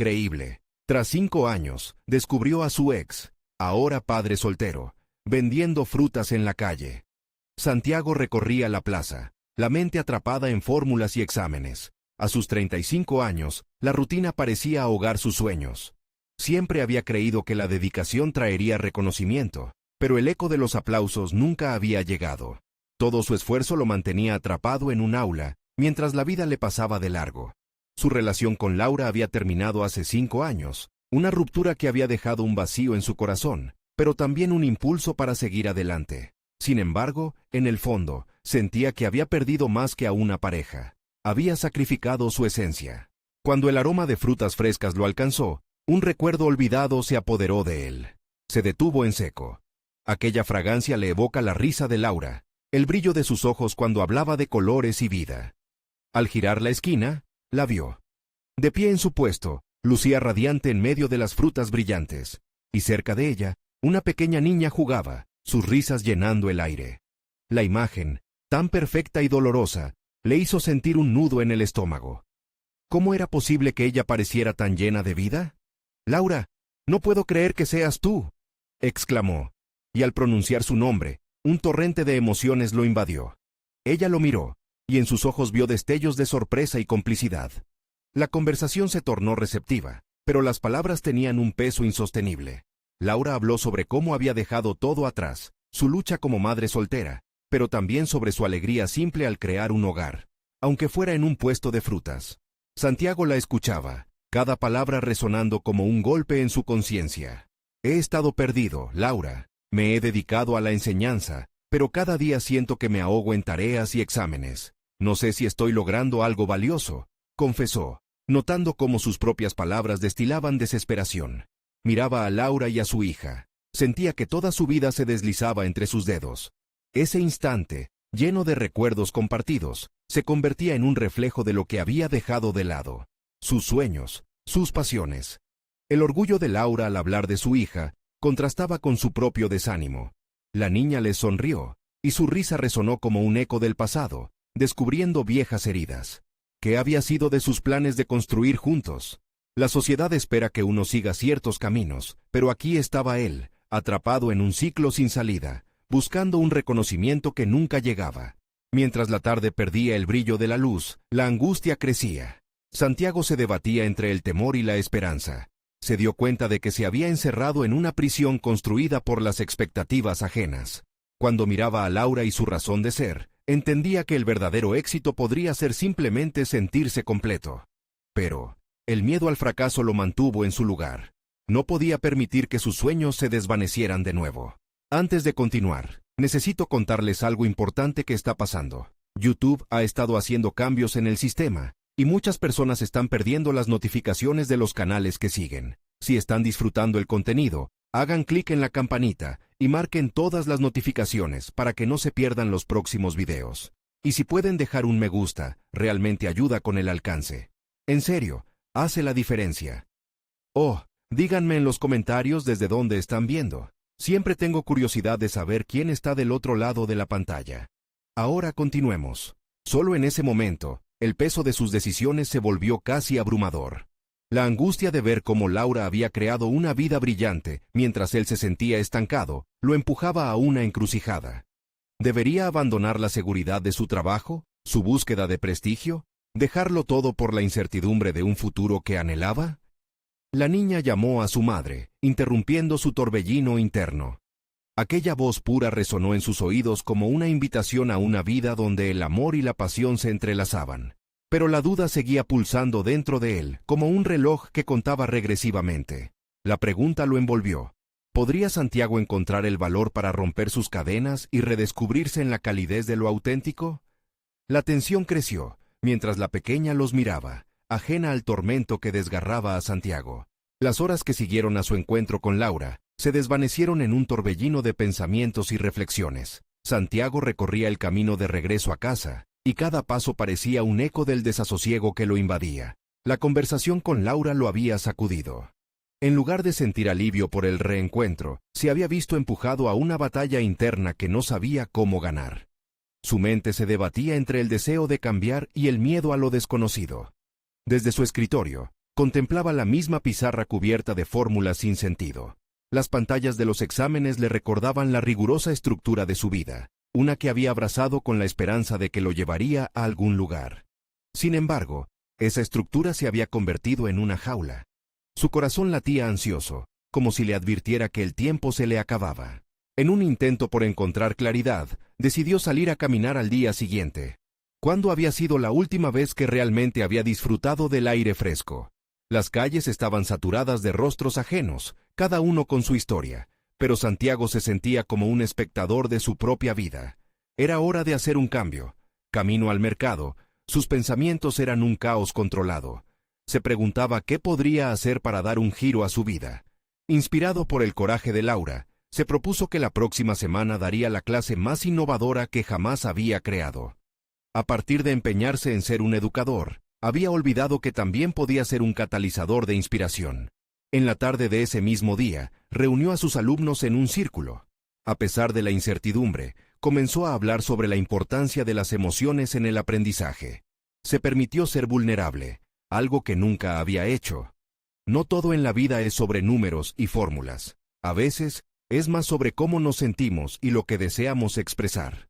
increíble. Tras 5 años, descubrió a su ex, ahora padre soltero, vendiendo frutas en la calle. Santiago recorría la plaza, la mente atrapada en fórmulas y exámenes. A sus 35 años, la rutina parecía ahogar sus sueños. Siempre había creído que la dedicación traería reconocimiento, pero el eco de los aplausos nunca había llegado. Todo su esfuerzo lo mantenía atrapado en un aula, mientras la vida le pasaba de largo. Su relación con Laura había terminado hace 5 años, una ruptura que había dejado un vacío en su corazón, pero también un impulso para seguir adelante. Sin embargo, en el fondo, sentía que había perdido más que a una pareja. Había sacrificado su esencia. Cuando el aroma de frutas frescas lo alcanzó, un recuerdo olvidado se apoderó de él. Se detuvo en seco. Aquella fragancia le evoca la risa de Laura, el brillo de sus ojos cuando hablaba de colores y vida. Al girar la esquina, la vio. De pie en su puesto, lucía radiante en medio de las frutas brillantes, y cerca de ella, una pequeña niña jugaba, sus risas llenando el aire. La imagen, tan perfecta y dolorosa, le hizo sentir un nudo en el estómago. ¿Cómo era posible que ella pareciera tan llena de vida? «Laura, no puedo creer que seas tú», exclamó, y al pronunciar su nombre, un torrente de emociones lo invadió. Ella lo miró, y en sus ojos vio destellos de sorpresa y complicidad. La conversación se tornó receptiva, pero las palabras tenían un peso insostenible. Laura habló sobre cómo había dejado todo atrás, su lucha como madre soltera, pero también sobre su alegría simple al crear un hogar, aunque fuera en un puesto de frutas. Santiago la escuchaba, cada palabra resonando como un golpe en su conciencia. «He estado perdido, Laura. Me he dedicado a la enseñanza, pero cada día siento que me ahogo en tareas y exámenes. No sé si estoy logrando algo valioso», confesó, notando cómo sus propias palabras destilaban desesperación. Miraba a Laura y a su hija. Sentía que toda su vida se deslizaba entre sus dedos. Ese instante, lleno de recuerdos compartidos, se convertía en un reflejo de lo que había dejado de lado. Sus sueños, sus pasiones. El orgullo de Laura al hablar de su hija contrastaba con su propio desánimo. La niña le sonrió, y su risa resonó como un eco del pasado, descubriendo viejas heridas. ¿Qué había sido de sus planes de construir juntos? La sociedad espera que uno siga ciertos caminos, pero aquí estaba él, atrapado en un ciclo sin salida, buscando un reconocimiento que nunca llegaba. Mientras la tarde perdía el brillo de la luz, la angustia crecía. Santiago se debatía entre el temor y la esperanza. Se dio cuenta de que se había encerrado en una prisión construida por las expectativas ajenas. Cuando miraba a Laura y su razón de ser, entendía que el verdadero éxito podría ser simplemente sentirse completo. Pero el miedo al fracaso lo mantuvo en su lugar. No podía permitir que sus sueños se desvanecieran de nuevo. Antes de continuar, necesito contarles algo importante que está pasando. YouTube ha estado haciendo cambios en el sistema, y muchas personas están perdiendo las notificaciones de los canales que siguen. Si están disfrutando el contenido, hagan clic en la campanita y marquen todas las notificaciones para que no se pierdan los próximos videos. Y si pueden dejar un me gusta, realmente ayuda con el alcance. En serio, hace la diferencia. Oh, díganme en los comentarios desde dónde están viendo. Siempre tengo curiosidad de saber quién está del otro lado de la pantalla. Ahora continuemos. Solo en ese momento, el peso de sus decisiones se volvió casi abrumador. La angustia de ver cómo Laura había creado una vida brillante mientras él se sentía estancado, lo empujaba a una encrucijada. ¿Debería abandonar la seguridad de su trabajo, su búsqueda de prestigio, dejarlo todo por la incertidumbre de un futuro que anhelaba? La niña llamó a su madre, interrumpiendo su torbellino interno. Aquella voz pura resonó en sus oídos como una invitación a una vida donde el amor y la pasión se entrelazaban. Pero la duda seguía pulsando dentro de él, como un reloj que contaba regresivamente. La pregunta lo envolvió. ¿Podría Santiago encontrar el valor para romper sus cadenas y redescubrirse en la calidez de lo auténtico? La tensión creció, mientras la pequeña los miraba, ajena al tormento que desgarraba a Santiago. Las horas que siguieron a su encuentro con Laura se desvanecieron en un torbellino de pensamientos y reflexiones. Santiago recorría el camino de regreso a casa, y cada paso parecía un eco del desasosiego que lo invadía. La conversación con Laura lo había sacudido. En lugar de sentir alivio por el reencuentro, se había visto empujado a una batalla interna que no sabía cómo ganar. Su mente se debatía entre el deseo de cambiar y el miedo a lo desconocido. Desde su escritorio, Contemplaba la misma pizarra cubierta de fórmulas sin sentido. Las pantallas de los exámenes le recordaban la rigurosa estructura de su vida, una que había abrazado con la esperanza de que lo llevaría a algún lugar. Sin embargo, esa estructura se había convertido en una jaula. Su corazón latía ansioso, como si le advirtiera que el tiempo se le acababa. En un intento por encontrar claridad, decidió salir a caminar al día siguiente. ¿Cuándo había sido la última vez que realmente había disfrutado del aire fresco? Las calles estaban saturadas de rostros ajenos, cada uno con su historia, pero Santiago se sentía como un espectador de su propia vida. Era hora de hacer un cambio. Camino al mercado, sus pensamientos eran un caos controlado. Se preguntaba qué podría hacer para dar un giro a su vida. Inspirado por el coraje de Laura, se propuso que la próxima semana daría la clase más innovadora que jamás había creado. A partir de empeñarse en ser un educador, había olvidado que también podía ser un catalizador de inspiración. En la tarde de ese mismo día, reunió a sus alumnos en un círculo. A pesar de la incertidumbre, comenzó a hablar sobre la importancia de las emociones en el aprendizaje. Se permitió ser vulnerable, algo que nunca había hecho. No todo en la vida es sobre números y fórmulas. A veces, es más sobre cómo nos sentimos y lo que deseamos expresar.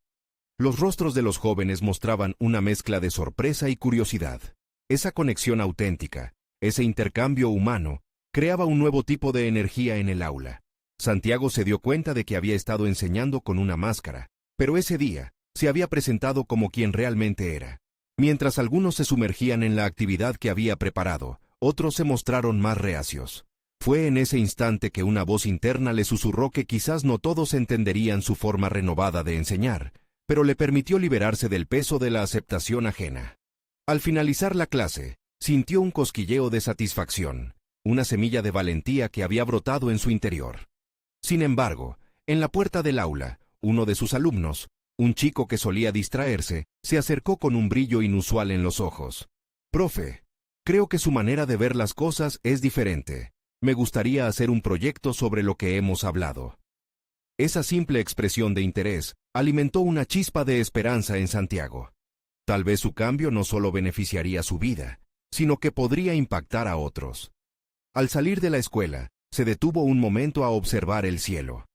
Los rostros de los jóvenes mostraban una mezcla de sorpresa y curiosidad. Esa conexión auténtica, ese intercambio humano, creaba un nuevo tipo de energía en el aula. Santiago se dio cuenta de que había estado enseñando con una máscara, pero ese día, se había presentado como quien realmente era. Mientras algunos se sumergían en la actividad que había preparado, otros se mostraron más reacios. Fue en ese instante que una voz interna le susurró que quizás no todos entenderían su forma renovada de enseñar, pero le permitió liberarse del peso de la aceptación ajena. Al finalizar la clase, sintió un cosquilleo de satisfacción, una semilla de valentía que había brotado en su interior. Sin embargo, en la puerta del aula, uno de sus alumnos, un chico que solía distraerse, se acercó con un brillo inusual en los ojos. «Profe, creo que su manera de ver las cosas es diferente. Me gustaría hacer un proyecto sobre lo que hemos hablado». Esa simple expresión de interés alimentó una chispa de esperanza en Santiago. Tal vez su cambio no solo beneficiaría su vida, sino que podría impactar a otros. Al salir de la escuela, se detuvo un momento a observar el cielo.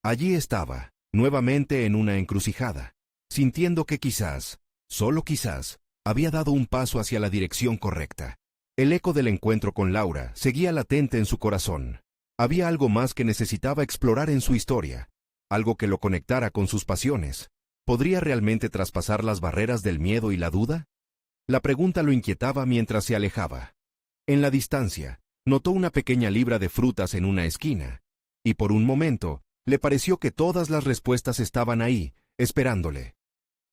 Allí estaba, nuevamente en una encrucijada, sintiendo que quizás, solo quizás, había dado un paso hacia la dirección correcta. El eco del encuentro con Laura seguía latente en su corazón. Había algo más que necesitaba explorar en su historia, algo que lo conectara con sus pasiones. ¿Podría realmente traspasar las barreras del miedo y la duda? La pregunta lo inquietaba mientras se alejaba. En la distancia, notó una pequeña libra de frutas en una esquina, y por un momento, le pareció que todas las respuestas estaban ahí, esperándole.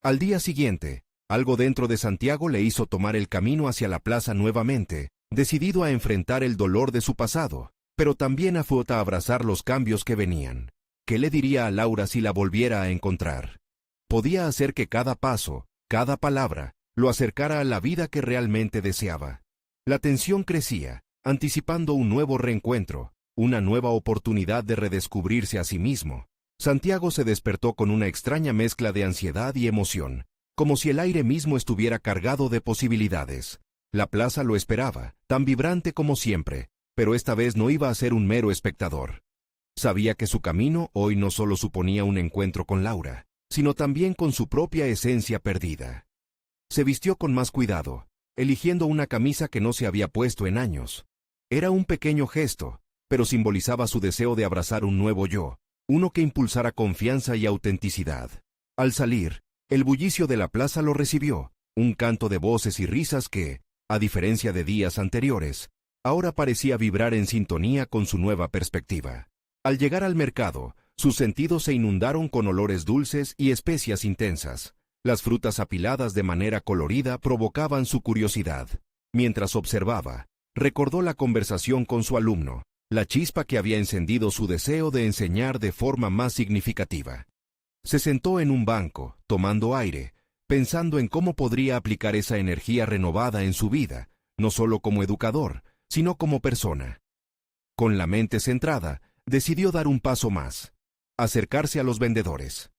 Al día siguiente, algo dentro de Santiago le hizo tomar el camino hacia la plaza nuevamente, decidido a enfrentar el dolor de su pasado, pero también a abrazar los cambios que venían. ¿Qué le diría a Laura si la volviera a encontrar? Podía hacer que cada paso, cada palabra, lo acercara a la vida que realmente deseaba. La tensión crecía, anticipando un nuevo reencuentro, una nueva oportunidad de redescubrirse a sí mismo. Santiago se despertó con una extraña mezcla de ansiedad y emoción, como si el aire mismo estuviera cargado de posibilidades. La plaza lo esperaba, tan vibrante como siempre, pero esta vez no iba a ser un mero espectador. Sabía que su camino hoy no solo suponía un encuentro con Laura, sino también con su propia esencia perdida. Se vistió con más cuidado, eligiendo una camisa que no se había puesto en años. Era un pequeño gesto, pero simbolizaba su deseo de abrazar un nuevo yo, uno que impulsara confianza y autenticidad. Al salir, el bullicio de la plaza lo recibió, un canto de voces y risas que, a diferencia de días anteriores, ahora parecía vibrar en sintonía con su nueva perspectiva. Al llegar al mercado, sus sentidos se inundaron con olores dulces y especias intensas. Las frutas apiladas de manera colorida provocaban su curiosidad. Mientras observaba, recordó la conversación con su alumno, la chispa que había encendido su deseo de enseñar de forma más significativa. Se sentó en un banco, tomando aire, pensando en cómo podría aplicar esa energía renovada en su vida, no solo como educador, sino como persona. Con la mente centrada, decidió dar un paso más, acercarse a los vendedores.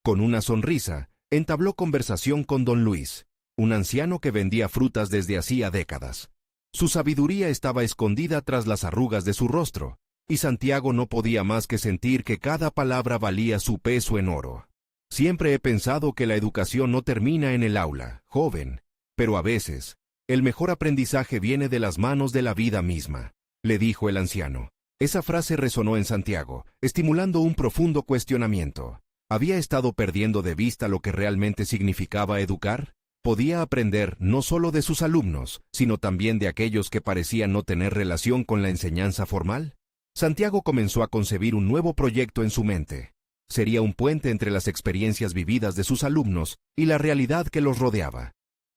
Con una sonrisa, entabló conversación con don Luis, un anciano que vendía frutas desde hacía décadas. Su sabiduría estaba escondida tras las arrugas de su rostro, y Santiago no podía más que sentir que cada palabra valía su peso en oro. Siempre he pensado que la educación no termina en el aula, joven, pero a veces, el mejor aprendizaje viene de las manos de la vida misma, le dijo el anciano. Esa frase resonó en Santiago, estimulando un profundo cuestionamiento. ¿Había estado perdiendo de vista lo que realmente significaba educar? Podía aprender no solo de sus alumnos, sino también de aquellos que parecían no tener relación con la enseñanza formal. Santiago comenzó a concebir un nuevo proyecto en su mente. Sería un puente entre las experiencias vividas de sus alumnos y la realidad que los rodeaba.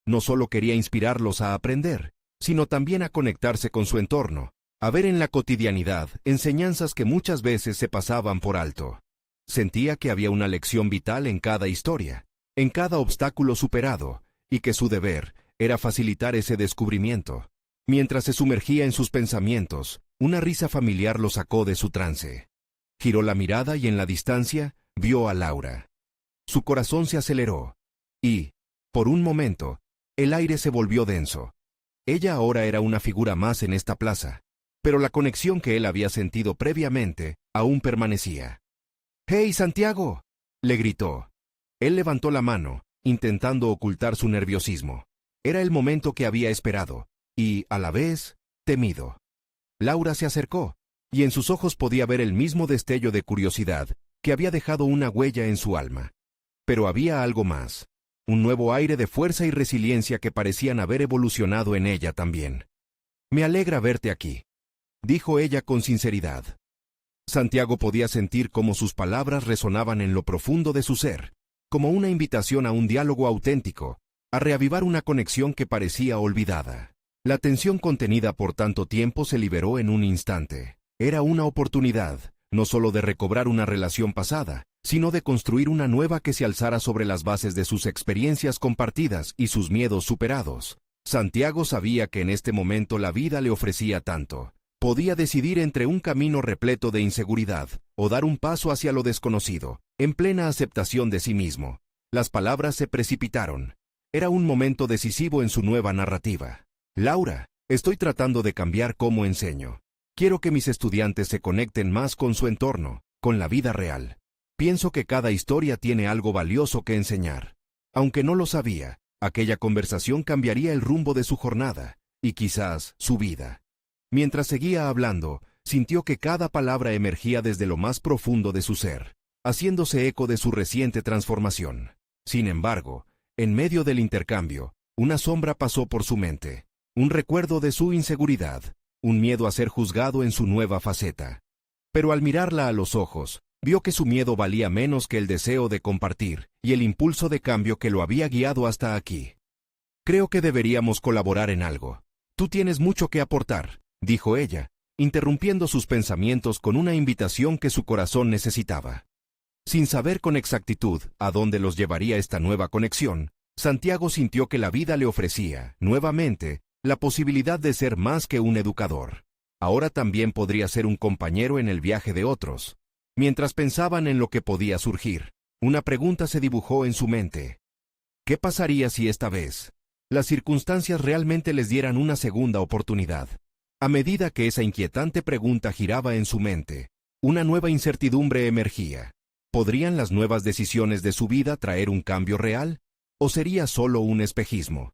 No solo quería inspirarlos a aprender, sino también a conectarse con su entorno, a ver en la cotidianidad enseñanzas que muchas veces se pasaban por alto. Sentía que había una lección vital en cada historia, en cada obstáculo superado, y que su deber era facilitar ese descubrimiento. Mientras se sumergía en sus pensamientos, una risa familiar lo sacó de su trance. Giró la mirada y en la distancia vio a Laura. Su corazón se aceleró, y, por un momento, el aire se volvió denso. Ella ahora era una figura más en esta plaza, pero la conexión que él había sentido previamente aún permanecía. «¡Hey, Santiago!», le gritó. Él levantó la mano, intentando ocultar su nerviosismo. Era el momento que había esperado, y, a la vez, temido. Laura se acercó, y en sus ojos podía ver el mismo destello de curiosidad que había dejado una huella en su alma. Pero había algo más, un nuevo aire de fuerza y resiliencia que parecían haber evolucionado en ella también. «Me alegra verte aquí», dijo ella con sinceridad. Santiago podía sentir cómo sus palabras resonaban en lo profundo de su ser, como una invitación a un diálogo auténtico, a reavivar una conexión que parecía olvidada. La tensión contenida por tanto tiempo se liberó en un instante. Era una oportunidad, no solo de recobrar una relación pasada, sino de construir una nueva que se alzara sobre las bases de sus experiencias compartidas y sus miedos superados. Santiago sabía que en este momento la vida le ofrecía tanto. Podía decidir entre un camino repleto de inseguridad o dar un paso hacia lo desconocido, en plena aceptación de sí mismo. Las palabras se precipitaron. Era un momento decisivo en su nueva narrativa. «Laura, estoy tratando de cambiar cómo enseño. Quiero que mis estudiantes se conecten más con su entorno, con la vida real. Pienso que cada historia tiene algo valioso que enseñar». Aunque no lo sabía, aquella conversación cambiaría el rumbo de su jornada, y quizás su vida. Mientras seguía hablando, sintió que cada palabra emergía desde lo más profundo de su ser, haciéndose eco de su reciente transformación. Sin embargo, en medio del intercambio, una sombra pasó por su mente, un recuerdo de su inseguridad, un miedo a ser juzgado en su nueva faceta. Pero al mirarla a los ojos, vio que su miedo valía menos que el deseo de compartir y el impulso de cambio que lo había guiado hasta aquí. «Creo que deberíamos colaborar en algo. Tú tienes mucho que aportar», dijo ella, interrumpiendo sus pensamientos con una invitación que su corazón necesitaba. Sin saber con exactitud a dónde los llevaría esta nueva conexión, Santiago sintió que la vida le ofrecía, nuevamente, la posibilidad de ser más que un educador. Ahora también podría ser un compañero en el viaje de otros. Mientras pensaban en lo que podía surgir, una pregunta se dibujó en su mente. ¿Qué pasaría si esta vez las circunstancias realmente les dieran una segunda oportunidad? A medida que esa inquietante pregunta giraba en su mente, una nueva incertidumbre emergía. ¿Podrían las nuevas decisiones de su vida traer un cambio real? ¿O sería solo un espejismo?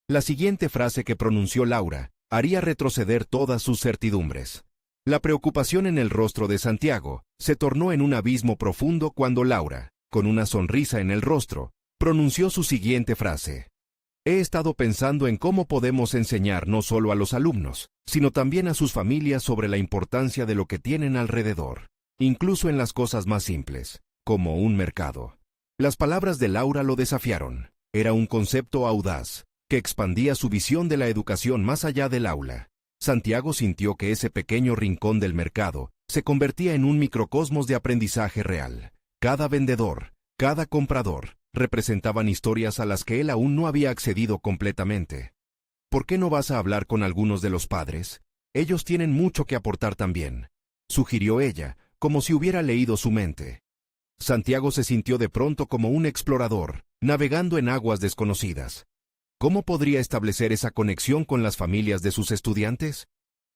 La siguiente frase que pronunció Laura haría retroceder todas sus certidumbres. La preocupación en el rostro de Santiago se tornó en un abismo profundo cuando Laura, con una sonrisa en el rostro, pronunció su siguiente frase. «He estado pensando en cómo podemos enseñar no solo a los alumnos, sino también a sus familias sobre la importancia de lo que tienen alrededor, incluso en las cosas más simples, como un mercado». Las palabras de Laura lo desafiaron. Era un concepto audaz, que expandía su visión de la educación más allá del aula. Santiago sintió que ese pequeño rincón del mercado se convertía en un microcosmos de aprendizaje real. Cada vendedor, cada comprador, representaban historias a las que él aún no había accedido completamente. ¿Por qué no vas a hablar con algunos de los padres? Ellos tienen mucho que aportar también, sugirió ella, como si hubiera leído su mente. Santiago se sintió de pronto como un explorador, navegando en aguas desconocidas. ¿Cómo podría establecer esa conexión con las familias de sus estudiantes?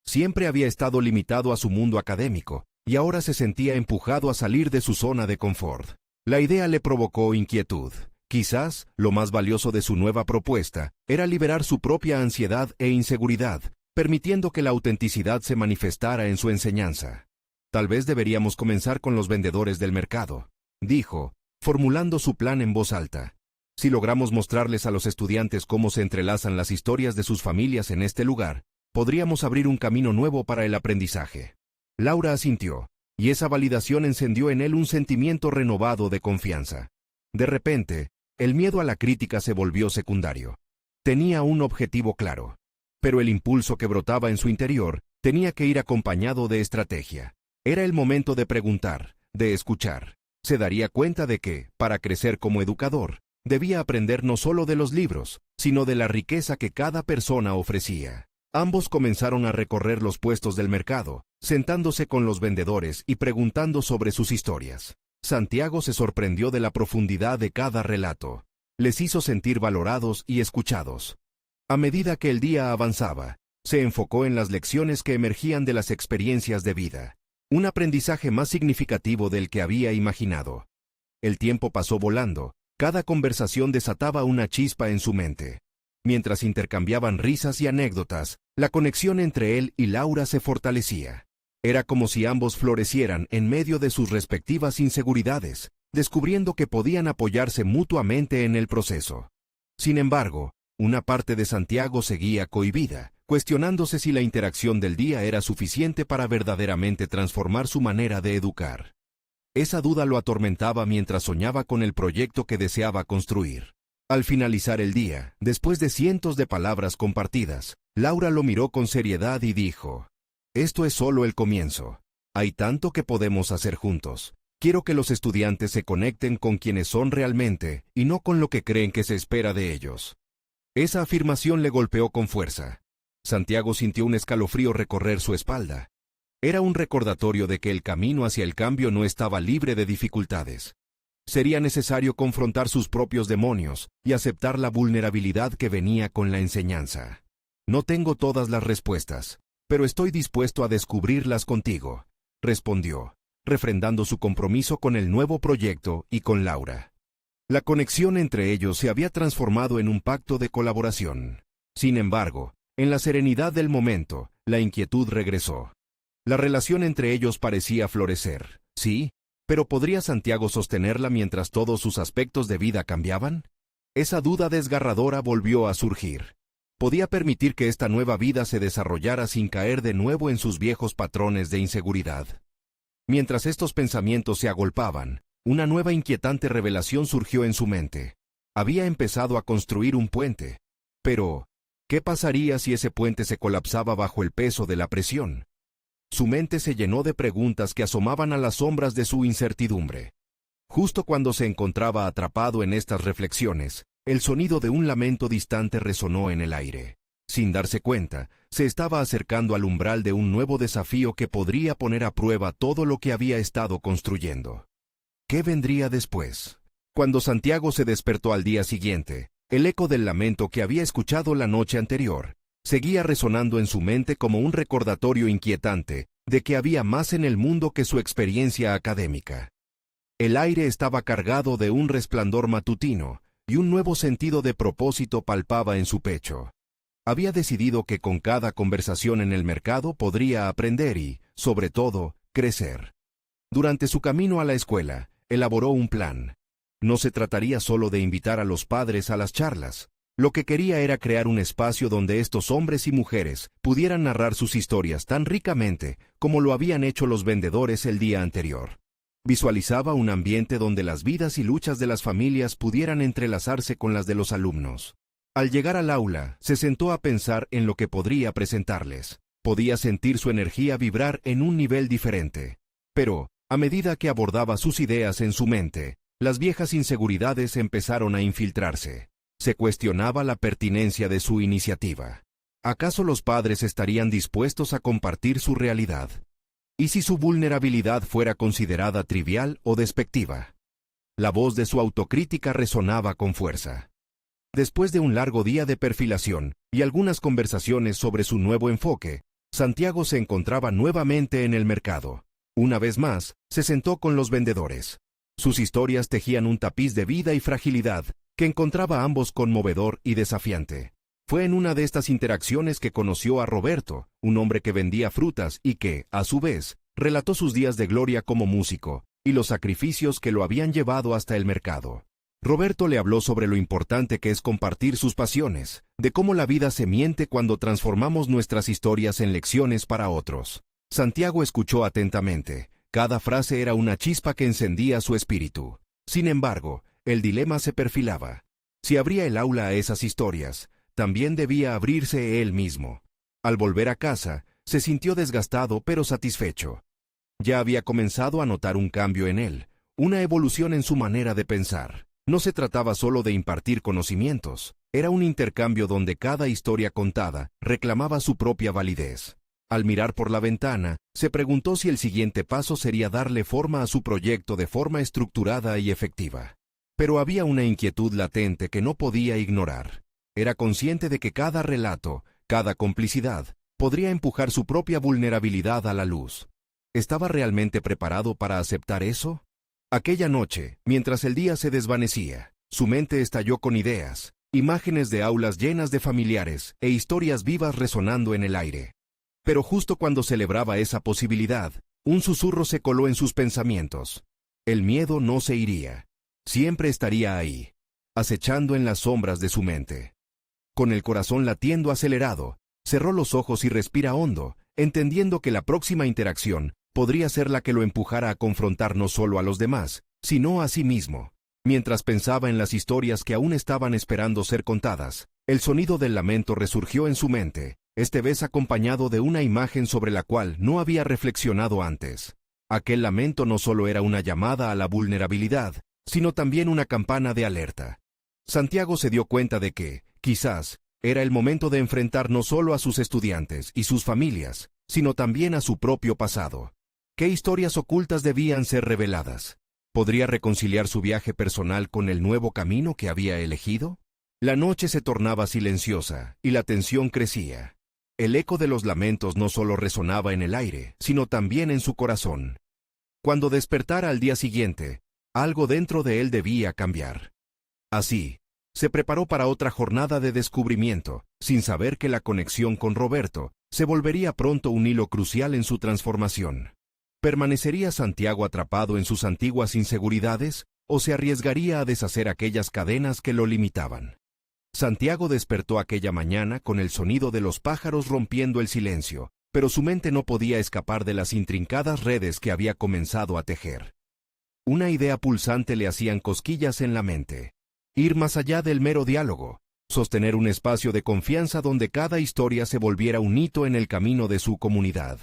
Siempre había estado limitado a su mundo académico, y ahora se sentía empujado a salir de su zona de confort. La idea le provocó inquietud. Quizás, lo más valioso de su nueva propuesta era liberar su propia ansiedad e inseguridad, permitiendo que la autenticidad se manifestara en su enseñanza. Tal vez deberíamos comenzar con los vendedores del mercado, dijo, formulando su plan en voz alta. Si logramos mostrarles a los estudiantes cómo se entrelazan las historias de sus familias en este lugar, podríamos abrir un camino nuevo para el aprendizaje. Laura asintió, y esa validación encendió en él un sentimiento renovado de confianza. De repente, el miedo a la crítica se volvió secundario. Tenía un objetivo claro, pero el impulso que brotaba en su interior tenía que ir acompañado de estrategia. Era el momento de preguntar, de escuchar. Se daría cuenta de que, para crecer como educador, debía aprender no solo de los libros, sino de la riqueza que cada persona ofrecía. Ambos comenzaron a recorrer los puestos del mercado, sentándose con los vendedores y preguntando sobre sus historias. Santiago se sorprendió de la profundidad de cada relato. Les hizo sentir valorados y escuchados. A medida que el día avanzaba, se enfocó en las lecciones que emergían de las experiencias de vida. Un aprendizaje más significativo del que había imaginado. El tiempo pasó volando. Cada conversación desataba una chispa en su mente. Mientras intercambiaban risas y anécdotas, la conexión entre él y Laura se fortalecía. Era como si ambos florecieran en medio de sus respectivas inseguridades, descubriendo que podían apoyarse mutuamente en el proceso. Sin embargo, una parte de Santiago seguía cohibida, cuestionándose si la interacción del día era suficiente para verdaderamente transformar su manera de educar. Esa duda lo atormentaba mientras soñaba con el proyecto que deseaba construir. Al finalizar el día, después de cientos de palabras compartidas, Laura lo miró con seriedad y dijo: «Esto es solo el comienzo. Hay tanto que podemos hacer juntos. Quiero que los estudiantes se conecten con quienes son realmente y no con lo que creen que se espera de ellos». Esa afirmación le golpeó con fuerza. Santiago sintió un escalofrío recorrer su espalda. Era un recordatorio de que el camino hacia el cambio no estaba libre de dificultades. Sería necesario confrontar sus propios demonios y aceptar la vulnerabilidad que venía con la enseñanza. «No tengo todas las respuestas, pero estoy dispuesto a descubrirlas contigo», respondió, refrendando su compromiso con el nuevo proyecto y con Laura. La conexión entre ellos se había transformado en un pacto de colaboración. Sin embargo, en la serenidad del momento, la inquietud regresó. La relación entre ellos parecía florecer, sí, pero ¿podría Santiago sostenerla mientras todos sus aspectos de vida cambiaban? Esa duda desgarradora volvió a surgir. ¿Podía permitir que esta nueva vida se desarrollara sin caer de nuevo en sus viejos patrones de inseguridad? Mientras estos pensamientos se agolpaban, una nueva inquietante revelación surgió en su mente. Había empezado a construir un puente. Pero, ¿qué pasaría si ese puente se colapsaba bajo el peso de la presión? Su mente se llenó de preguntas que asomaban a las sombras de su incertidumbre. Justo cuando se encontraba atrapado en estas reflexiones, el sonido de un lamento distante resonó en el aire. Sin darse cuenta, se estaba acercando al umbral de un nuevo desafío que podría poner a prueba todo lo que había estado construyendo. ¿Qué vendría después? Cuando Santiago se despertó al día siguiente, el eco del lamento que había escuchado la noche anterior seguía resonando en su mente como un recordatorio inquietante de que había más en el mundo que su experiencia académica. El aire estaba cargado de un resplandor matutino y un nuevo sentido de propósito palpaba en su pecho. Había decidido que con cada conversación en el mercado podría aprender y, sobre todo, crecer. Durante su camino a la escuela, elaboró un plan. No se trataría solo de invitar a los padres a las charlas. Lo que quería era crear un espacio donde estos hombres y mujeres pudieran narrar sus historias tan ricamente como lo habían hecho los vendedores el día anterior. Visualizaba un ambiente donde las vidas y luchas de las familias pudieran entrelazarse con las de los alumnos. Al llegar al aula, se sentó a pensar en lo que podría presentarles. Podía sentir su energía vibrar en un nivel diferente. Pero, a medida que abordaba sus ideas en su mente, las viejas inseguridades empezaron a infiltrarse. Se cuestionaba la pertinencia de su iniciativa. ¿Acaso los padres estarían dispuestos a compartir su realidad? ¿Y si su vulnerabilidad fuera considerada trivial o despectiva? La voz de su autocrítica resonaba con fuerza. Después de un largo día de perfilación y algunas conversaciones sobre su nuevo enfoque, Santiago se encontraba nuevamente en el mercado. Una vez más, se sentó con los vendedores. Sus historias tejían un tapiz de vida y fragilidad que encontraba a ambos conmovedor y desafiante. Fue en una de estas interacciones que conoció a Roberto, un hombre que vendía frutas y que, a su vez, relató sus días de gloria como músico y los sacrificios que lo habían llevado hasta el mercado. Roberto le habló sobre lo importante que es compartir sus pasiones, de cómo la vida se miente cuando transformamos nuestras historias en lecciones para otros. Santiago escuchó atentamente. Cada frase era una chispa que encendía su espíritu. Sin embargo, el dilema se perfilaba. Si abría el aula a esas historias, también debía abrirse él mismo. Al volver a casa, se sintió desgastado pero satisfecho. Ya había comenzado a notar un cambio en él, una evolución en su manera de pensar. No se trataba solo de impartir conocimientos, era un intercambio donde cada historia contada reclamaba su propia validez. Al mirar por la ventana, se preguntó si el siguiente paso sería darle forma a su proyecto de forma estructurada y efectiva. Pero había una inquietud latente que no podía ignorar. Era consciente de que cada relato, cada complicidad, podría empujar su propia vulnerabilidad a la luz. ¿Estaba realmente preparado para aceptar eso? Aquella noche, mientras el día se desvanecía, su mente estalló con ideas, imágenes de aulas llenas de familiares e historias vivas resonando en el aire. Pero justo cuando celebraba esa posibilidad, un susurro se coló en sus pensamientos. El miedo no se iría. Siempre estaría ahí, acechando en las sombras de su mente. Con el corazón latiendo acelerado, cerró los ojos y respira hondo, entendiendo que la próxima interacción podría ser la que lo empujara a confrontar no solo a los demás, sino a sí mismo. Mientras pensaba en las historias que aún estaban esperando ser contadas, el sonido del lamento resurgió en su mente, esta vez acompañado de una imagen sobre la cual no había reflexionado antes. Aquel lamento no solo era una llamada a la vulnerabilidad, sino también una campana de alerta. Santiago se dio cuenta de que, quizás, era el momento de enfrentar no solo a sus estudiantes y sus familias, sino también a su propio pasado. ¿Qué historias ocultas debían ser reveladas? ¿Podría reconciliar su viaje personal con el nuevo camino que había elegido? La noche se tornaba silenciosa y la tensión crecía. El eco de los lamentos no solo resonaba en el aire, sino también en su corazón. Cuando despertara al día siguiente, algo dentro de él debía cambiar. Así, se preparó para otra jornada de descubrimiento, sin saber que la conexión con Roberto se volvería pronto un hilo crucial en su transformación. ¿Permanecería Santiago atrapado en sus antiguas inseguridades o se arriesgaría a deshacer aquellas cadenas que lo limitaban? Santiago despertó aquella mañana con el sonido de los pájaros rompiendo el silencio, pero su mente no podía escapar de las intrincadas redes que había comenzado a tejer. Una idea pulsante le hacían cosquillas en la mente. Ir más allá del mero diálogo, sostener un espacio de confianza donde cada historia se volviera un hito en el camino de su comunidad.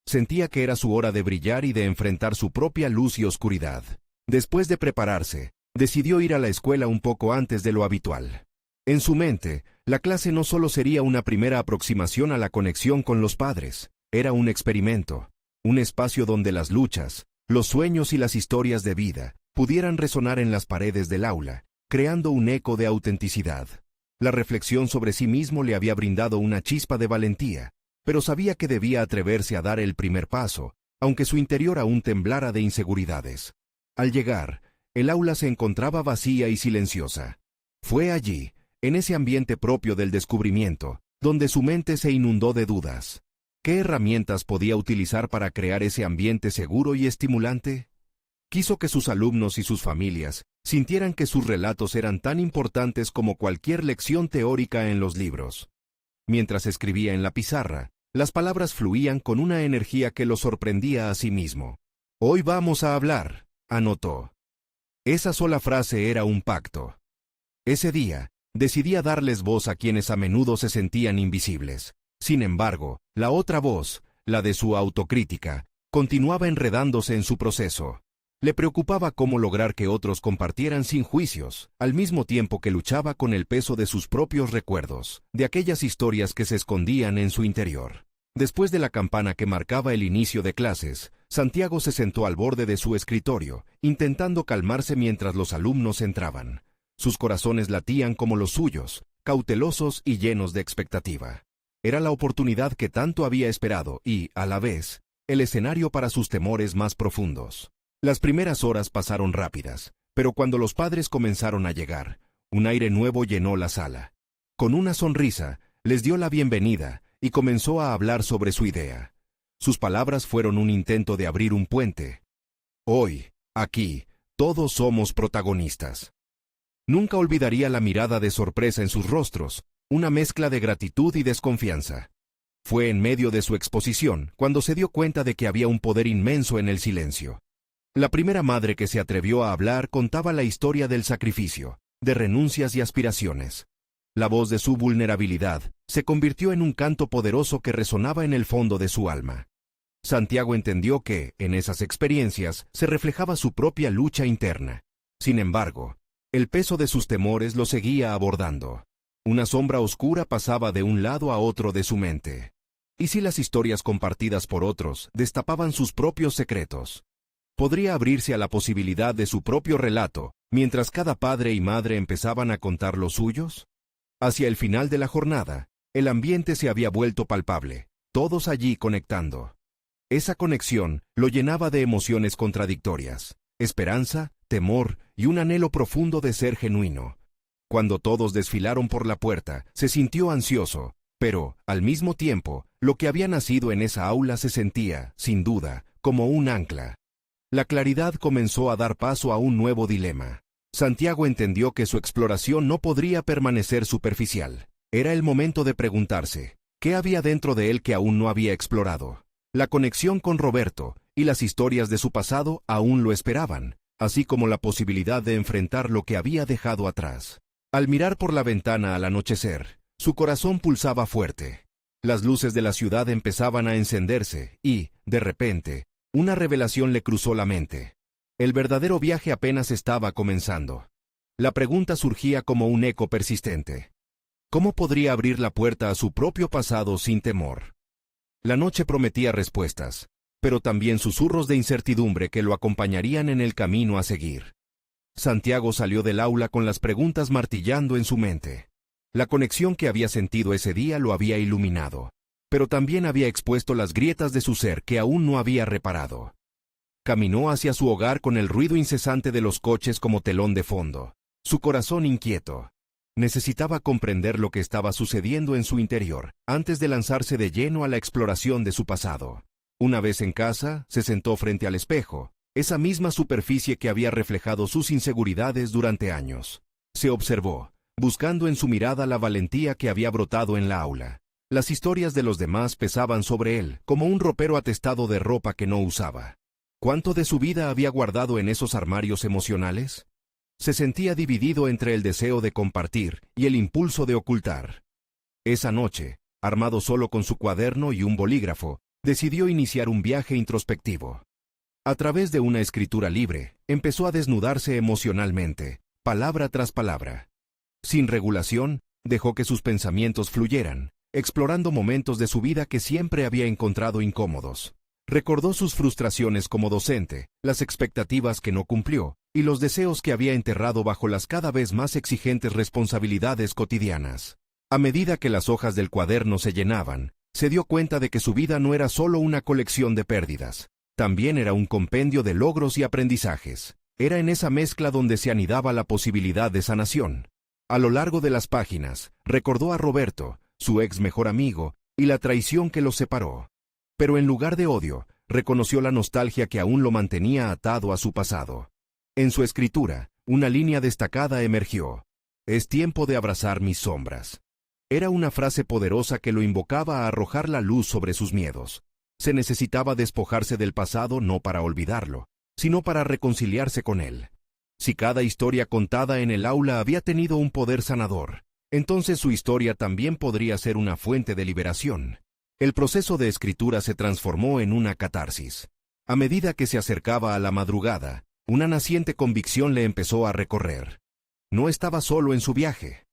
Sentía que era su hora de brillar y de enfrentar su propia luz y oscuridad. Después de prepararse, decidió ir a la escuela un poco antes de lo habitual. En su mente, la clase no solo sería una primera aproximación a la conexión con los padres, era un experimento, un espacio donde las luchas, los sueños y las historias de vida pudieran resonar en las paredes del aula, creando un eco de autenticidad. La reflexión sobre sí mismo le había brindado una chispa de valentía, pero sabía que debía atreverse a dar el primer paso, aunque su interior aún temblara de inseguridades. Al llegar, el aula se encontraba vacía y silenciosa. Fue allí, en ese ambiente propio del descubrimiento, donde su mente se inundó de dudas. ¿Qué herramientas podía utilizar para crear ese ambiente seguro y estimulante? Quiso que sus alumnos y sus familias sintieran que sus relatos eran tan importantes como cualquier lección teórica en los libros. Mientras escribía en la pizarra, las palabras fluían con una energía que lo sorprendía a sí mismo. «Hoy vamos a hablar», anotó. Esa sola frase era un pacto. Ese día, decidía darles voz a quienes a menudo se sentían invisibles. Sin embargo, la otra voz, la de su autocrítica, continuaba enredándose en su proceso. Le preocupaba cómo lograr que otros compartieran sin juicios, al mismo tiempo que luchaba con el peso de sus propios recuerdos, de aquellas historias que se escondían en su interior. Después de la campana que marcaba el inicio de clases, Santiago se sentó al borde de su escritorio, intentando calmarse mientras los alumnos entraban. Sus corazones latían como los suyos, cautelosos y llenos de expectativa. Era la oportunidad que tanto había esperado y, a la vez, el escenario para sus temores más profundos. Las primeras horas pasaron rápidas, pero cuando los padres comenzaron a llegar, un aire nuevo llenó la sala. Con una sonrisa, les dio la bienvenida y comenzó a hablar sobre su idea. Sus palabras fueron un intento de abrir un puente. Hoy, aquí, todos somos protagonistas. Nunca olvidaría la mirada de sorpresa en sus rostros, una mezcla de gratitud y desconfianza. Fue en medio de su exposición cuando se dio cuenta de que había un poder inmenso en el silencio. La primera madre que se atrevió a hablar contaba la historia del sacrificio, de renuncias y aspiraciones. La voz de su vulnerabilidad se convirtió en un canto poderoso que resonaba en el fondo de su alma. Santiago entendió que, en esas experiencias, se reflejaba su propia lucha interna. Sin embargo, el peso de sus temores lo seguía abordando. Una sombra oscura pasaba de un lado a otro de su mente. ¿Y si las historias compartidas por otros destapaban sus propios secretos? ¿Podría abrirse a la posibilidad de su propio relato, mientras cada padre y madre empezaban a contar los suyos? Hacia el final de la jornada, el ambiente se había vuelto palpable, todos allí conectando. Esa conexión lo llenaba de emociones contradictorias, esperanza, temor y un anhelo profundo de ser genuino. Cuando todos desfilaron por la puerta, se sintió ansioso, pero, al mismo tiempo, lo que había nacido en esa aula se sentía, sin duda, como un ancla. La claridad comenzó a dar paso a un nuevo dilema. Santiago entendió que su exploración no podría permanecer superficial. Era el momento de preguntarse, ¿qué había dentro de él que aún no había explorado? La conexión con Roberto y las historias de su pasado aún lo esperaban, así como la posibilidad de enfrentar lo que había dejado atrás. Al mirar por la ventana al anochecer, su corazón pulsaba fuerte. Las luces de la ciudad empezaban a encenderse y, de repente, una revelación le cruzó la mente. El verdadero viaje apenas estaba comenzando. La pregunta surgía como un eco persistente. ¿Cómo podría abrir la puerta a su propio pasado sin temor? La noche prometía respuestas, pero también susurros de incertidumbre que lo acompañarían en el camino a seguir. Santiago salió del aula con las preguntas martillando en su mente. La conexión que había sentido ese día lo había iluminado, pero también había expuesto las grietas de su ser que aún no había reparado. Caminó hacia su hogar con el ruido incesante de los coches como telón de fondo, su corazón inquieto. Necesitaba comprender lo que estaba sucediendo en su interior, antes de lanzarse de lleno a la exploración de su pasado. Una vez en casa, se sentó frente al espejo, esa misma superficie que había reflejado sus inseguridades durante años. Se observó, buscando en su mirada la valentía que había brotado en la aula. Las historias de los demás pesaban sobre él, como un ropero atestado de ropa que no usaba. ¿Cuánto de su vida había guardado en esos armarios emocionales? Se sentía dividido entre el deseo de compartir y el impulso de ocultar. Esa noche, armado solo con su cuaderno y un bolígrafo, decidió iniciar un viaje introspectivo. A través de una escritura libre, empezó a desnudarse emocionalmente, palabra tras palabra. Sin regulación, dejó que sus pensamientos fluyeran, explorando momentos de su vida que siempre había encontrado incómodos. Recordó sus frustraciones como docente, las expectativas que no cumplió, y los deseos que había enterrado bajo las cada vez más exigentes responsabilidades cotidianas. A medida que las hojas del cuaderno se llenaban, se dio cuenta de que su vida no era solo una colección de pérdidas, también era un compendio de logros y aprendizajes. Era en esa mezcla donde se anidaba la posibilidad de sanación. A lo largo de las páginas, recordó a Roberto, su ex mejor amigo, y la traición que los separó. Pero en lugar de odio, reconoció la nostalgia que aún lo mantenía atado a su pasado. En su escritura, una línea destacada emergió. Es tiempo de abrazar mis sombras. Era una frase poderosa que lo invocaba a arrojar la luz sobre sus miedos. Se necesitaba despojarse del pasado no para olvidarlo, sino para reconciliarse con él. Si cada historia contada en el aula había tenido un poder sanador, entonces su historia también podría ser una fuente de liberación. El proceso de escritura se transformó en una catarsis. A medida que se acercaba a la madrugada, una naciente convicción le empezó a recorrer. No estaba solo en su viaje.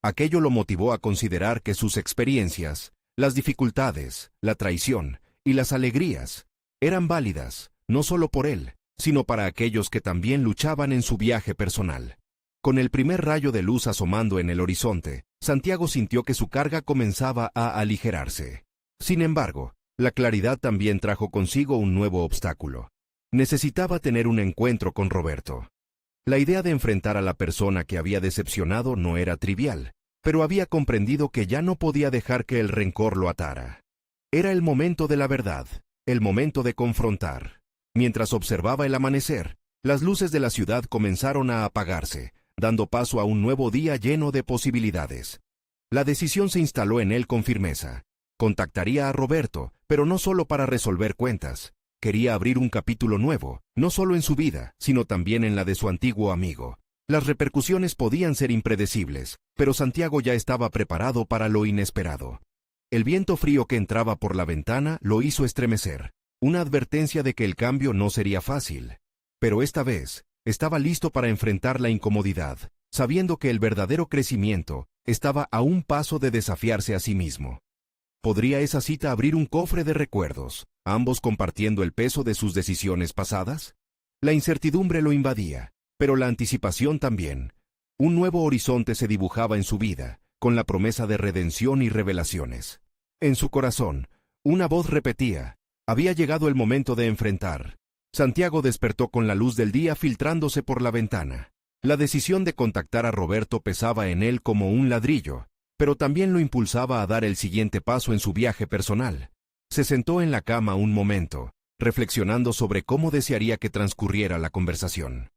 Aquello lo motivó a considerar que sus experiencias, las dificultades, la traición y las alegrías, eran válidas, no solo por él, sino para aquellos que también luchaban en su viaje personal. Con el primer rayo de luz asomando en el horizonte, Santiago sintió que su carga comenzaba a aligerarse. Sin embargo, la claridad también trajo consigo un nuevo obstáculo. Necesitaba tener un encuentro con Roberto. La idea de enfrentar a la persona que había decepcionado no era trivial, pero había comprendido que ya no podía dejar que el rencor lo atara. Era el momento de la verdad, el momento de confrontar. Mientras observaba el amanecer, las luces de la ciudad comenzaron a apagarse, dando paso a un nuevo día lleno de posibilidades. La decisión se instaló en él con firmeza. Contactaría a Roberto, pero no solo para resolver cuentas. Quería abrir un capítulo nuevo, no solo en su vida, sino también en la de su antiguo amigo. Las repercusiones podían ser impredecibles, pero Santiago ya estaba preparado para lo inesperado. El viento frío que entraba por la ventana lo hizo estremecer, una advertencia de que el cambio no sería fácil. Pero esta vez, estaba listo para enfrentar la incomodidad, sabiendo que el verdadero crecimiento estaba a un paso de desafiarse a sí mismo. ¿Podría esa cita abrir un cofre de recuerdos, ambos compartiendo el peso de sus decisiones pasadas? La incertidumbre lo invadía, pero la anticipación también. Un nuevo horizonte se dibujaba en su vida, con la promesa de redención y revelaciones. En su corazón, una voz repetía: había llegado el momento de enfrentar. Santiago despertó con la luz del día filtrándose por la ventana. La decisión de contactar a Roberto pesaba en él como un ladrillo, pero también lo impulsaba a dar el siguiente paso en su viaje personal. Se sentó en la cama un momento, reflexionando sobre cómo desearía que transcurriera la conversación.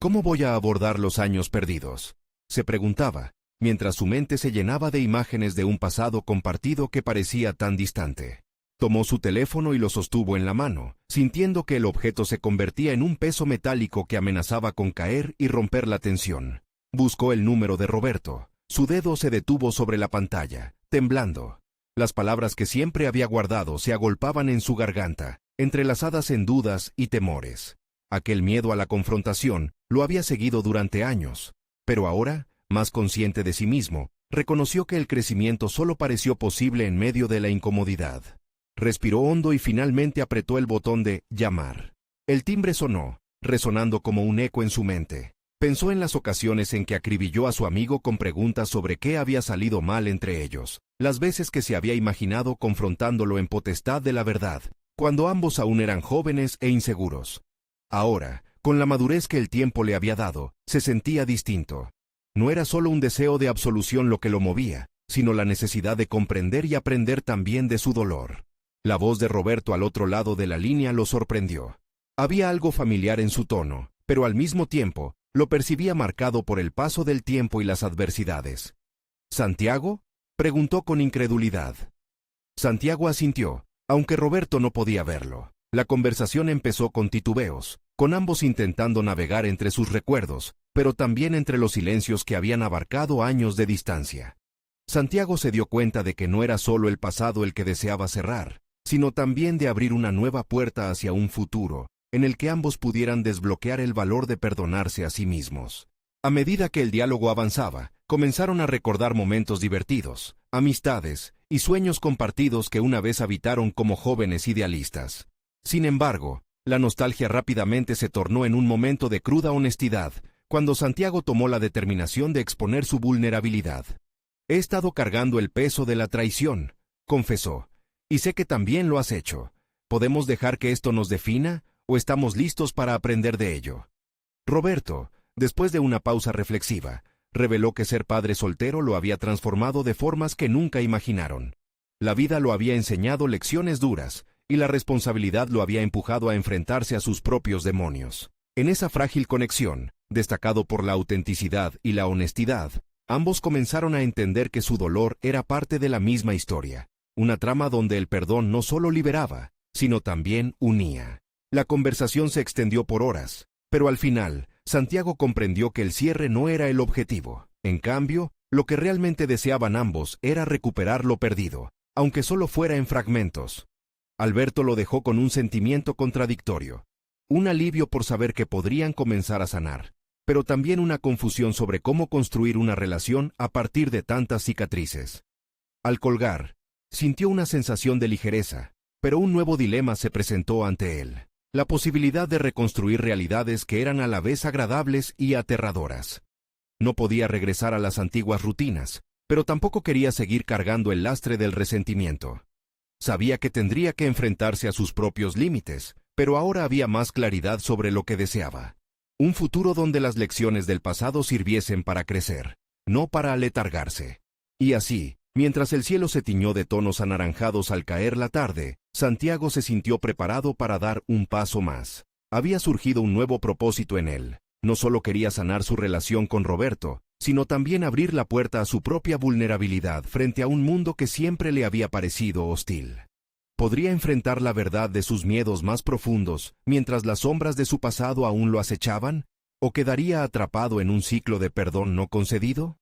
¿Cómo voy a abordar los años perdidos?, se preguntaba, mientras su mente se llenaba de imágenes de un pasado compartido que parecía tan distante. Tomó su teléfono y lo sostuvo en la mano, sintiendo que el objeto se convertía en un peso metálico que amenazaba con caer y romper la tensión. Buscó el número de Roberto. Su dedo se detuvo sobre la pantalla, temblando. Las palabras que siempre había guardado se agolpaban en su garganta, entrelazadas en dudas y temores. Aquel miedo a la confrontación lo había seguido durante años, pero ahora, más consciente de sí mismo, reconoció que el crecimiento solo pareció posible en medio de la incomodidad. Respiró hondo y finalmente apretó el botón de llamar. El timbre sonó, resonando como un eco en su mente. Pensó en las ocasiones en que acribilló a su amigo con preguntas sobre qué había salido mal entre ellos, las veces que se había imaginado confrontándolo en potestad de la verdad, cuando ambos aún eran jóvenes e inseguros. Ahora, con la madurez que el tiempo le había dado, se sentía distinto. No era solo un deseo de absolución lo que lo movía, sino la necesidad de comprender y aprender también de su dolor. La voz de Roberto al otro lado de la línea lo sorprendió. Había algo familiar en su tono, pero al mismo tiempo, lo percibía marcado por el paso del tiempo y las adversidades. ¿Santiago?, preguntó con incredulidad. Santiago asintió, aunque Roberto no podía verlo. La conversación empezó con titubeos, con ambos intentando navegar entre sus recuerdos, pero también entre los silencios que habían abarcado años de distancia. Santiago se dio cuenta de que no era solo el pasado el que deseaba cerrar, sino también de abrir una nueva puerta hacia un futuro, en el que ambos pudieran desbloquear el valor de perdonarse a sí mismos. A medida que el diálogo avanzaba, comenzaron a recordar momentos divertidos, amistades y sueños compartidos que una vez habitaron como jóvenes idealistas. Sin embargo, la nostalgia rápidamente se tornó en un momento de cruda honestidad, cuando Santiago tomó la determinación de exponer su vulnerabilidad. «He estado cargando el peso de la traición», confesó, «y sé que también lo has hecho. ¿Podemos dejar que esto nos defina, o estamos listos para aprender de ello?» Roberto, después de una pausa reflexiva, reveló que ser padre soltero lo había transformado de formas que nunca imaginaron. La vida lo había enseñado lecciones duras, y la responsabilidad lo había empujado a enfrentarse a sus propios demonios. En esa frágil conexión, destacado por la autenticidad y la honestidad, ambos comenzaron a entender que su dolor era parte de la misma historia, una trama donde el perdón no solo liberaba, sino también unía. La conversación se extendió por horas, pero al final, Santiago comprendió que el cierre no era el objetivo. En cambio, lo que realmente deseaban ambos era recuperar lo perdido, aunque solo fuera en fragmentos. Alberto lo dejó con un sentimiento contradictorio, un alivio por saber que podrían comenzar a sanar, pero también una confusión sobre cómo construir una relación a partir de tantas cicatrices. Al colgar, sintió una sensación de ligereza, pero un nuevo dilema se presentó ante él: la posibilidad de reconstruir realidades que eran a la vez agradables y aterradoras. No podía regresar a las antiguas rutinas, pero tampoco quería seguir cargando el lastre del resentimiento. Sabía que tendría que enfrentarse a sus propios límites, pero ahora había más claridad sobre lo que deseaba. Un futuro donde las lecciones del pasado sirviesen para crecer, no para aletargarse. Y así, mientras el cielo se tiñó de tonos anaranjados al caer la tarde, Santiago se sintió preparado para dar un paso más. Había surgido un nuevo propósito en él. No solo quería sanar su relación con Roberto, sino también abrir la puerta a su propia vulnerabilidad frente a un mundo que siempre le había parecido hostil. ¿Podría enfrentar la verdad de sus miedos más profundos mientras las sombras de su pasado aún lo acechaban? ¿O quedaría atrapado en un ciclo de perdón no concedido?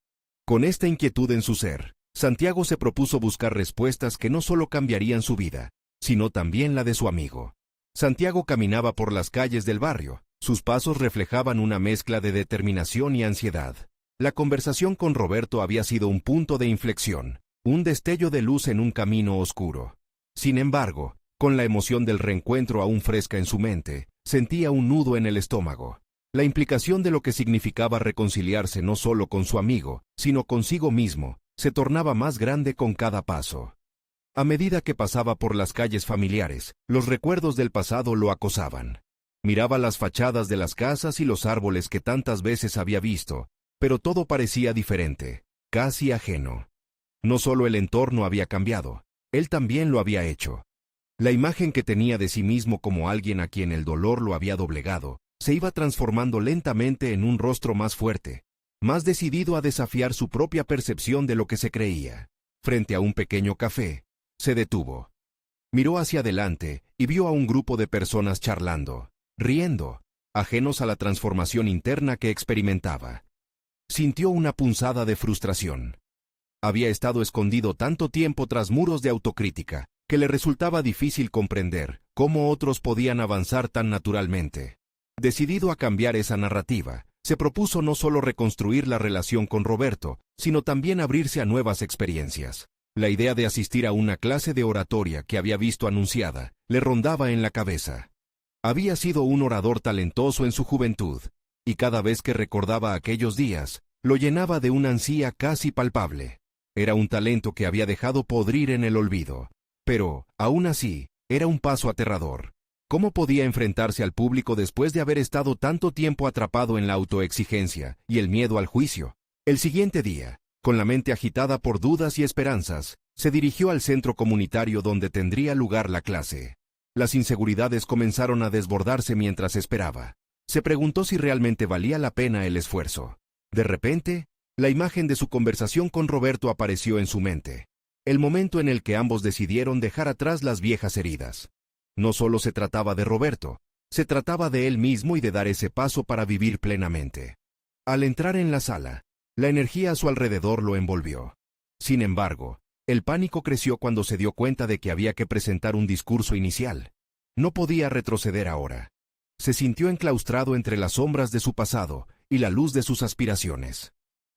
Con esta inquietud en su ser, Santiago se propuso buscar respuestas que no solo cambiarían su vida, sino también la de su amigo. Santiago caminaba por las calles del barrio. Sus pasos reflejaban una mezcla de determinación y ansiedad. La conversación con Roberto había sido un punto de inflexión, un destello de luz en un camino oscuro. Sin embargo, con la emoción del reencuentro aún fresca en su mente, sentía un nudo en el estómago. La implicación de lo que significaba reconciliarse no solo con su amigo, sino consigo mismo, se tornaba más grande con cada paso. A medida que pasaba por las calles familiares, los recuerdos del pasado lo acosaban. Miraba las fachadas de las casas y los árboles que tantas veces había visto, pero todo parecía diferente, casi ajeno. No solo el entorno había cambiado, él también lo había hecho. La imagen que tenía de sí mismo como alguien a quien el dolor lo había doblegado, se iba transformando lentamente en un rostro más fuerte, más decidido a desafiar su propia percepción de lo que se creía. Frente a un pequeño café, se detuvo. Miró hacia adelante y vio a un grupo de personas charlando, riendo, ajenos a la transformación interna que experimentaba. Sintió una punzada de frustración. Había estado escondido tanto tiempo tras muros de autocrítica, que le resultaba difícil comprender cómo otros podían avanzar tan naturalmente. Decidido a cambiar esa narrativa, se propuso no solo reconstruir la relación con Roberto, sino también abrirse a nuevas experiencias. La idea de asistir a una clase de oratoria que había visto anunciada le rondaba en la cabeza. Había sido un orador talentoso en su juventud, y cada vez que recordaba aquellos días, lo llenaba de una ansia casi palpable. Era un talento que había dejado podrir en el olvido. Pero, aún así, era un paso aterrador. ¿Cómo podía enfrentarse al público después de haber estado tanto tiempo atrapado en la autoexigencia y el miedo al juicio? El siguiente día, con la mente agitada por dudas y esperanzas, se dirigió al centro comunitario donde tendría lugar la clase. Las inseguridades comenzaron a desbordarse mientras esperaba. Se preguntó si realmente valía la pena el esfuerzo. De repente, la imagen de su conversación con Roberto apareció en su mente. El momento en el que ambos decidieron dejar atrás las viejas heridas. No solo se trataba de Roberto, se trataba de él mismo y de dar ese paso para vivir plenamente. Al entrar en la sala, la energía a su alrededor lo envolvió. Sin embargo, el pánico creció cuando se dio cuenta de que había que presentar un discurso inicial. No podía retroceder ahora. Se sintió enclaustrado entre las sombras de su pasado y la luz de sus aspiraciones.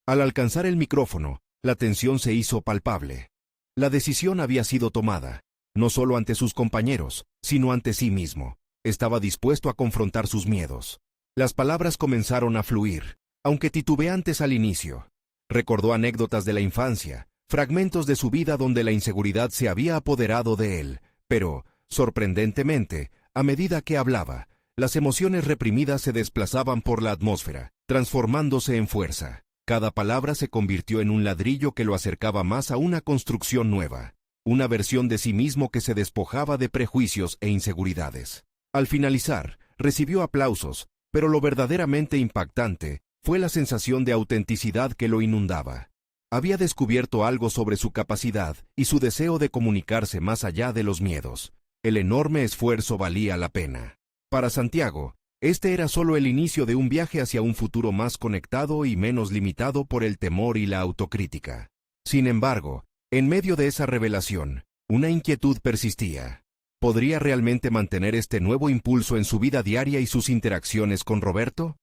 Al alcanzar el micrófono, la tensión se hizo palpable. La decisión había sido tomada, no solo ante sus compañeros, sino ante sí mismo. Estaba dispuesto a confrontar sus miedos. Las palabras comenzaron a fluir, aunque titubeantes al inicio. Recordó anécdotas de la infancia, fragmentos de su vida donde la inseguridad se había apoderado de él, pero, sorprendentemente, a medida que hablaba, las emociones reprimidas se desplazaban por la atmósfera, transformándose en fuerza. Cada palabra se convirtió en un ladrillo que lo acercaba más a una construcción nueva, una versión de sí mismo que se despojaba de prejuicios e inseguridades. Al finalizar, recibió aplausos, pero lo verdaderamente impactante fue la sensación de autenticidad que lo inundaba. Había descubierto algo sobre su capacidad y su deseo de comunicarse más allá de los miedos. El enorme esfuerzo valía la pena. Para Santiago, este era solo el inicio de un viaje hacia un futuro más conectado y menos limitado por el temor y la autocrítica. Sin embargo, en medio de esa revelación, una inquietud persistía. ¿Podría realmente mantener este nuevo impulso en su vida diaria y sus interacciones con Roberto?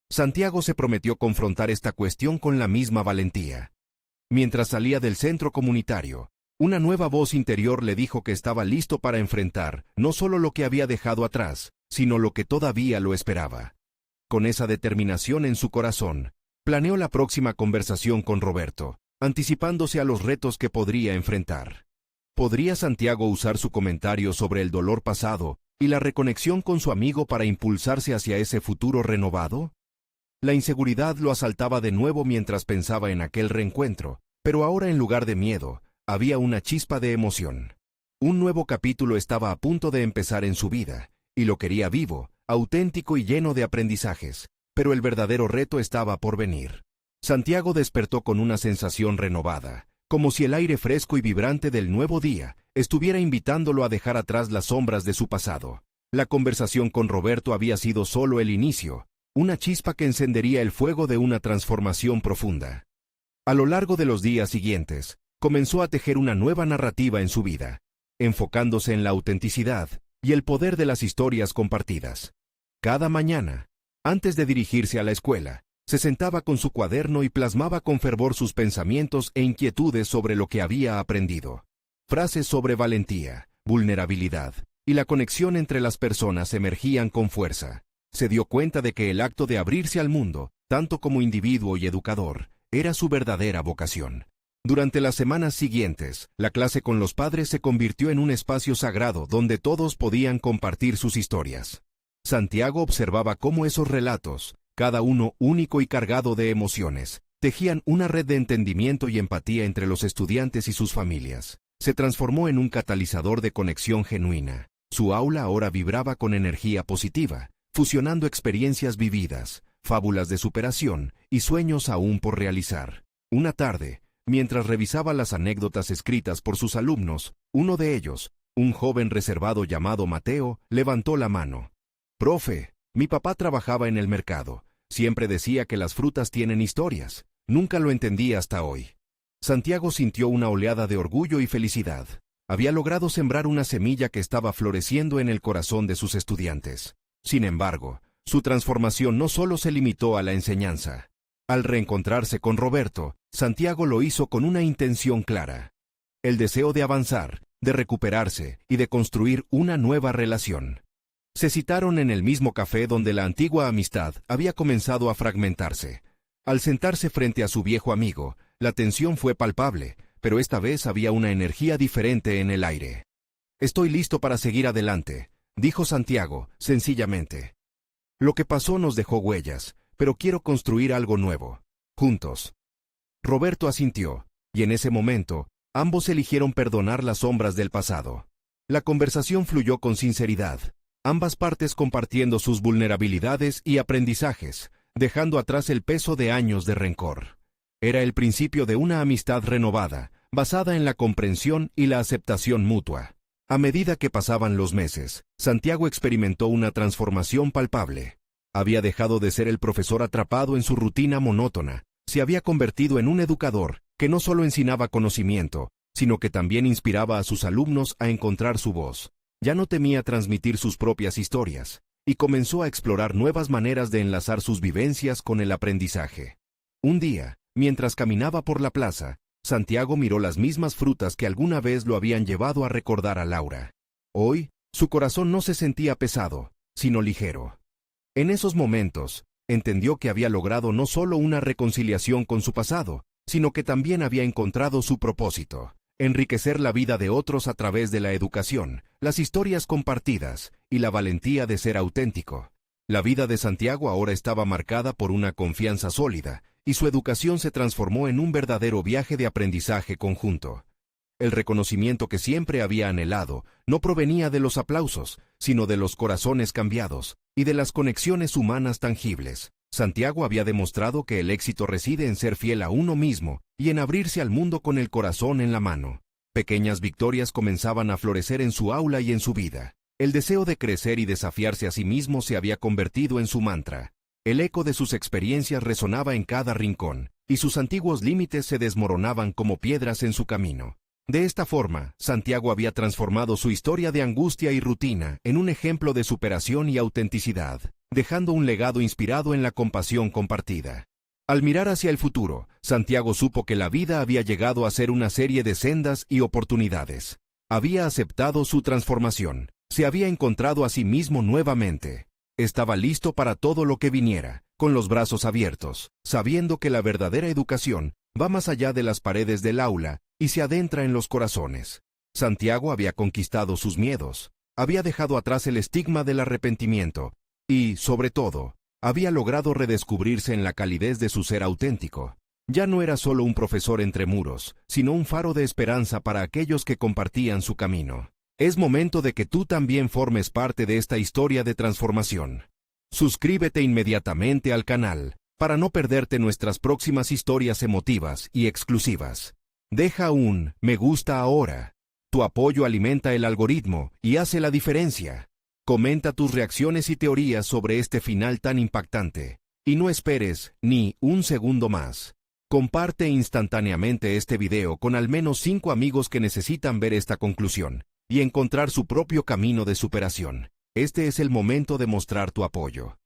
Santiago se prometió confrontar esta cuestión con la misma valentía. Mientras salía del centro comunitario, una nueva voz interior le dijo que estaba listo para enfrentar no solo lo que había dejado atrás, sino lo que todavía lo esperaba. Con esa determinación en su corazón, Planeó la próxima conversación con Roberto, anticipándose a los retos que podría enfrentar. ¿Podría Santiago usar su comentario sobre el dolor pasado y la reconexión con su amigo para impulsarse hacia ese futuro renovado? La inseguridad lo asaltaba de nuevo mientras pensaba en aquel reencuentro, pero ahora en lugar de miedo, había una chispa de emoción. Un nuevo capítulo estaba a punto de empezar en su vida, y lo quería vivo, auténtico y lleno de aprendizajes, pero el verdadero reto estaba por venir. Santiago despertó con una sensación renovada, como si el aire fresco y vibrante del nuevo día estuviera invitándolo a dejar atrás las sombras de su pasado. La conversación con Roberto había sido solo el inicio, una chispa que encendería el fuego de una transformación profunda. A lo largo de los días siguientes, comenzó a tejer una nueva narrativa en su vida, enfocándose en la autenticidad y el poder de las historias compartidas. Cada mañana, antes de dirigirse a la escuela, se sentaba con su cuaderno y plasmaba con fervor sus pensamientos e inquietudes sobre lo que había aprendido. Frases sobre valentía, vulnerabilidad y la conexión entre las personas emergían con fuerza. Se dio cuenta de que el acto de abrirse al mundo, tanto como individuo y educador, era su verdadera vocación. Durante las semanas siguientes, la clase con los padres se convirtió en un espacio sagrado donde todos podían compartir sus historias. Santiago observaba cómo esos relatos, cada uno único y cargado de emociones, tejían una red de entendimiento y empatía entre los estudiantes y sus familias. Se transformó en un catalizador de conexión genuina. Su aula ahora vibraba con energía positiva, fusionando experiencias vividas, fábulas de superación y sueños aún por realizar. Una tarde, mientras revisaba las anécdotas escritas por sus alumnos, uno de ellos, un joven reservado llamado Mateo, levantó la mano. «Profe, mi papá trabajaba en el mercado. Siempre decía que las frutas tienen historias. Nunca lo entendí hasta hoy». Santiago sintió una oleada de orgullo y felicidad. Había logrado sembrar una semilla que estaba floreciendo en el corazón de sus estudiantes. Sin embargo, su transformación no solo se limitó a la enseñanza. Al reencontrarse con Roberto, Santiago lo hizo con una intención clara: el deseo de avanzar, de recuperarse y de construir una nueva relación. Se citaron en el mismo café donde la antigua amistad había comenzado a fragmentarse. Al sentarse frente a su viejo amigo, la tensión fue palpable, pero esta vez había una energía diferente en el aire. «Estoy listo para seguir adelante», dijo Santiago, sencillamente. «Lo que pasó nos dejó huellas, pero quiero construir algo nuevo, juntos». Roberto asintió, y en ese momento, ambos eligieron perdonar las sombras del pasado. La conversación fluyó con sinceridad, ambas partes compartiendo sus vulnerabilidades y aprendizajes, dejando atrás el peso de años de rencor. Era el principio de una amistad renovada, basada en la comprensión y la aceptación mutua. A medida que pasaban los meses, Santiago experimentó una transformación palpable. Había dejado de ser el profesor atrapado en su rutina monótona. Se había convertido en un educador que no solo enseñaba conocimiento, sino que también inspiraba a sus alumnos a encontrar su voz. Ya no temía transmitir sus propias historias, y comenzó a explorar nuevas maneras de enlazar sus vivencias con el aprendizaje. Un día, mientras caminaba por la plaza, Santiago miró las mismas frutas que alguna vez lo habían llevado a recordar a Laura. Hoy, su corazón no se sentía pesado, sino ligero. En esos momentos, entendió que había logrado no solo una reconciliación con su pasado, sino que también había encontrado su propósito: enriquecer la vida de otros a través de la educación, las historias compartidas y la valentía de ser auténtico. La vida de Santiago ahora estaba marcada por una confianza sólida, y su educación se transformó en un verdadero viaje de aprendizaje conjunto. El reconocimiento que siempre había anhelado no provenía de los aplausos, sino de los corazones cambiados y de las conexiones humanas tangibles. Santiago había demostrado que el éxito reside en ser fiel a uno mismo y en abrirse al mundo con el corazón en la mano. Pequeñas victorias comenzaban a florecer en su aula y en su vida. El deseo de crecer y desafiarse a sí mismo se había convertido en su mantra. El eco de sus experiencias resonaba en cada rincón, y sus antiguos límites se desmoronaban como piedras en su camino. De esta forma, Santiago había transformado su historia de angustia y rutina en un ejemplo de superación y autenticidad, dejando un legado inspirado en la compasión compartida. Al mirar hacia el futuro, Santiago supo que la vida había llegado a ser una serie de sendas y oportunidades. Había aceptado su transformación, se había encontrado a sí mismo nuevamente. Estaba listo para todo lo que viniera, con los brazos abiertos, sabiendo que la verdadera educación va más allá de las paredes del aula y se adentra en los corazones. Santiago había conquistado sus miedos, había dejado atrás el estigma del arrepentimiento y, sobre todo, había logrado redescubrirse en la calidez de su ser auténtico. Ya no era solo un profesor entre muros, sino un faro de esperanza para aquellos que compartían su camino. Es momento de que tú también formes parte de esta historia de transformación. Suscríbete inmediatamente al canal para no perderte nuestras próximas historias emotivas y exclusivas. Deja un me gusta ahora. Tu apoyo alimenta el algoritmo y hace la diferencia. Comenta tus reacciones y teorías sobre este final tan impactante. Y no esperes ni un segundo más. Comparte instantáneamente este video con al menos 5 amigos que necesitan ver esta conclusión y encontrar su propio camino de superación. Este es el momento de mostrar tu apoyo.